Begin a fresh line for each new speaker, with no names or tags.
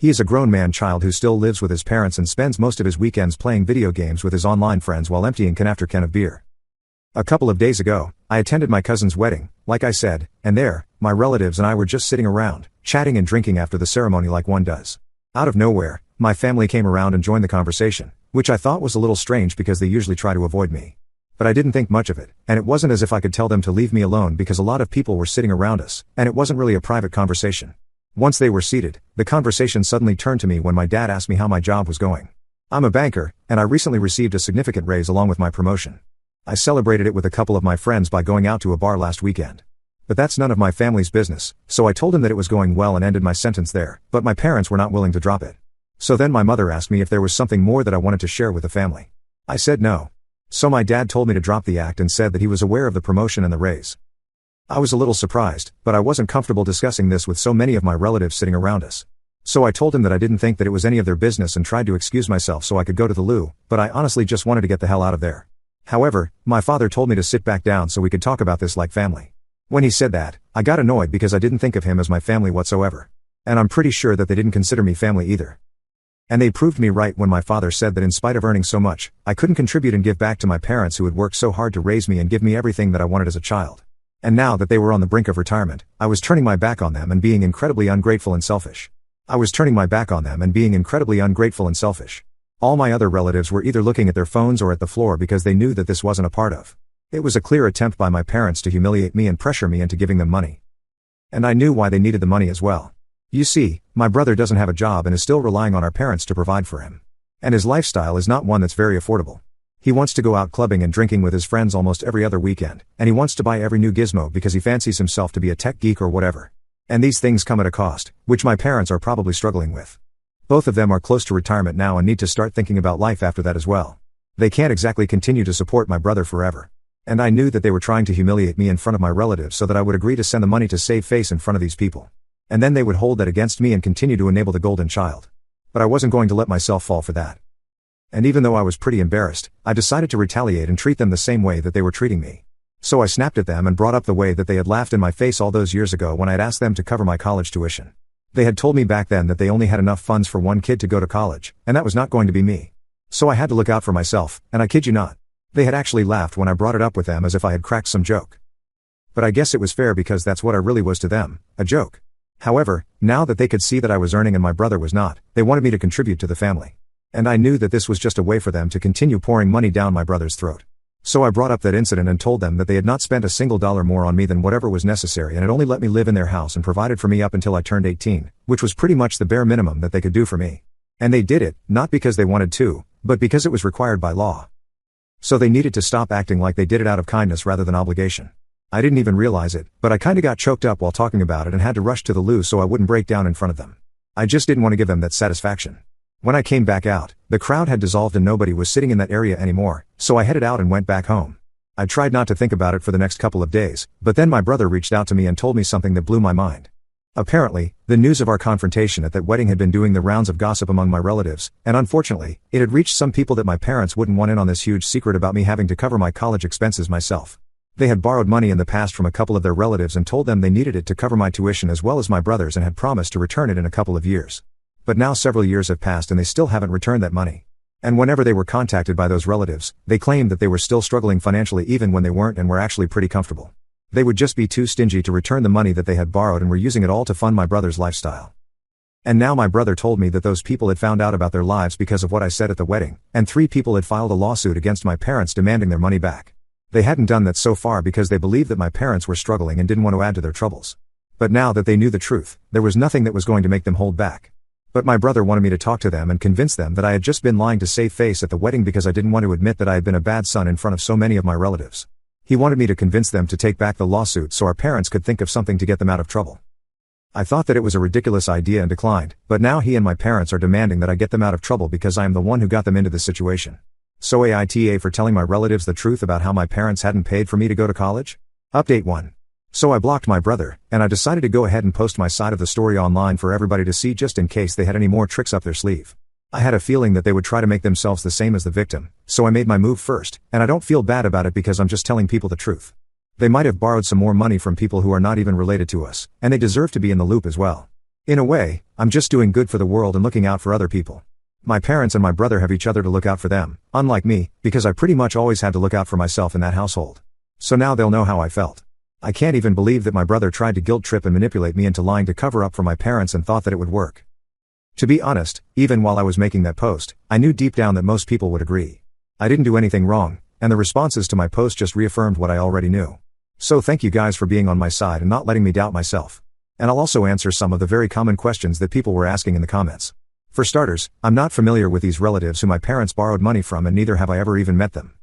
He is a grown man child who still lives with his parents and spends most of his weekends playing video games with his online friends while emptying can after can of beer. A couple of days ago, I attended my cousin's wedding, like I said, and there, my relatives and I were just sitting around, chatting and drinking after the ceremony like one does. Out of nowhere, my family came around and joined the conversation, which I thought was a little strange because they usually try to avoid me. But I didn't think much of it, and it wasn't as if I could tell them to leave me alone because a lot of people were sitting around us, and it wasn't really a private conversation. Once they were seated, the conversation suddenly turned to me when my dad asked me how my job was going. I'm a banker, and I recently received a significant raise along with my promotion. I celebrated it with a couple of my friends by going out to a bar last weekend. But that's none of my family's business, so I told him that it was going well and ended my sentence there, but my parents were not willing to drop it. So then my mother asked me if there was something more that I wanted to share with the family. I said no. So my dad told me to drop the act and said that he was aware of the promotion and the raise. I was a little surprised, but I wasn't comfortable discussing this with so many of my relatives sitting around us. So I told him that I didn't think that it was any of their business and tried to excuse myself so I could go to the loo, but I honestly just wanted to get the hell out of there. However, my father told me to sit back down so we could talk about this like family. When he said that, I got annoyed because I didn't think of him as my family whatsoever. And I'm pretty sure that they didn't consider me family either. And they proved me right when my father said that in spite of earning so much, I couldn't contribute and give back to my parents who had worked so hard to raise me and give me everything that I wanted as a child. And now that they were on the brink of retirement, I was turning my back on them and being incredibly ungrateful and selfish. All my other relatives were either looking at their phones or at the floor because they knew that this wasn't a part of. It was a clear attempt by my parents to humiliate me and pressure me into giving them money. And I knew why they needed the money as well. You see, my brother doesn't have a job and is still relying on our parents to provide for him. And his lifestyle is not one that's very affordable. He wants to go out clubbing and drinking with his friends almost every other weekend, and he wants to buy every new gizmo because he fancies himself to be a tech geek or whatever. And these things come at a cost, which my parents are probably struggling with. Both of them are close to retirement now and need to start thinking about life after that as well. They can't exactly continue to support my brother forever. And I knew that they were trying to humiliate me in front of my relatives so that I would agree to send the money to save face in front of these people. And then they would hold that against me and continue to enable the golden child. But I wasn't going to let myself fall for that. And even though I was pretty embarrassed, I decided to retaliate and treat them the same way that they were treating me. So I snapped at them and brought up the way that they had laughed in my face all those years ago when I had asked them to cover my college tuition. They had told me back then that they only had enough funds for one kid to go to college, and that was not going to be me. So I had to look out for myself, and I kid you not. They had actually laughed when I brought it up with them as if I had cracked some joke. But I guess it was fair because that's what I really was to them, a joke. However, now that they could see that I was earning and my brother was not, they wanted me to contribute to the family. And I knew that this was just a way for them to continue pouring money down my brother's throat. So I brought up that incident and told them that they had not spent a single dollar more on me than whatever was necessary and had only let me live in their house and provided for me up until I turned 18, which was pretty much the bare minimum that they could do for me. And they did it, not because they wanted to, but because it was required by law. So they needed to stop acting like they did it out of kindness rather than obligation. I didn't even realize it, but I kinda got choked up while talking about it and had to rush to the loo so I wouldn't break down in front of them. I just didn't want to give them that satisfaction. When I came back out, the crowd had dissolved and nobody was sitting in that area anymore, so I headed out and went back home. I tried not to think about it for the next couple of days, but then my brother reached out to me and told me something that blew my mind. Apparently, the news of our confrontation at that wedding had been doing the rounds of gossip among my relatives, and unfortunately, it had reached some people that my parents wouldn't want in on this huge secret about me having to cover my college expenses myself. They had borrowed money in the past from a couple of their relatives and told them they needed it to cover my tuition as well as my brother's and had promised to return it in a couple of years. But now several years have passed and they still haven't returned that money. And whenever they were contacted by those relatives, they claimed that they were still struggling financially even when they weren't and were actually pretty comfortable. They would just be too stingy to return the money that they had borrowed and were using it all to fund my brother's lifestyle. And now my brother told me that those people had found out about their lives because of what I said at the wedding, and 3 people had filed a lawsuit against my parents demanding their money back. They hadn't done that so far because they believed that my parents were struggling and didn't want to add to their troubles. But now that they knew the truth, there was nothing that was going to make them hold back. But my brother wanted me to talk to them and convince them that I had just been lying to save face at the wedding because I didn't want to admit that I had been a bad son in front of so many of my relatives. He wanted me to convince them to take back the lawsuit so our parents could think of something to get them out of trouble. I thought that it was a ridiculous idea and declined, but now he and my parents are demanding that I get them out of trouble because I am the one who got them into this situation. So AITA for telling my relatives the truth about how my parents hadn't paid for me to go to college? Update 1. So I blocked my brother, and I decided to go ahead and post my side of the story online for everybody to see just in case they had any more tricks up their sleeve. I had a feeling that they would try to make themselves the same as the victim, so I made my move first, and I don't feel bad about it because I'm just telling people the truth. They might have borrowed some more money from people who are not even related to us, and they deserve to be in the loop as well. In a way, I'm just doing good for the world and looking out for other people. My parents and my brother have each other to look out for them, unlike me, because I pretty much always had to look out for myself in that household. So now they'll know how I felt. I can't even believe that my brother tried to guilt trip and manipulate me into lying to cover up for my parents and thought that it would work. To be honest, even while I was making that post, I knew deep down that most people would agree. I didn't do anything wrong, and the responses to my post just reaffirmed what I already knew. So thank you guys for being on my side and not letting me doubt myself. And I'll also answer some of the very common questions that people were asking in the comments. For starters, I'm not familiar with these relatives who my parents borrowed money from, and neither have I ever even met them.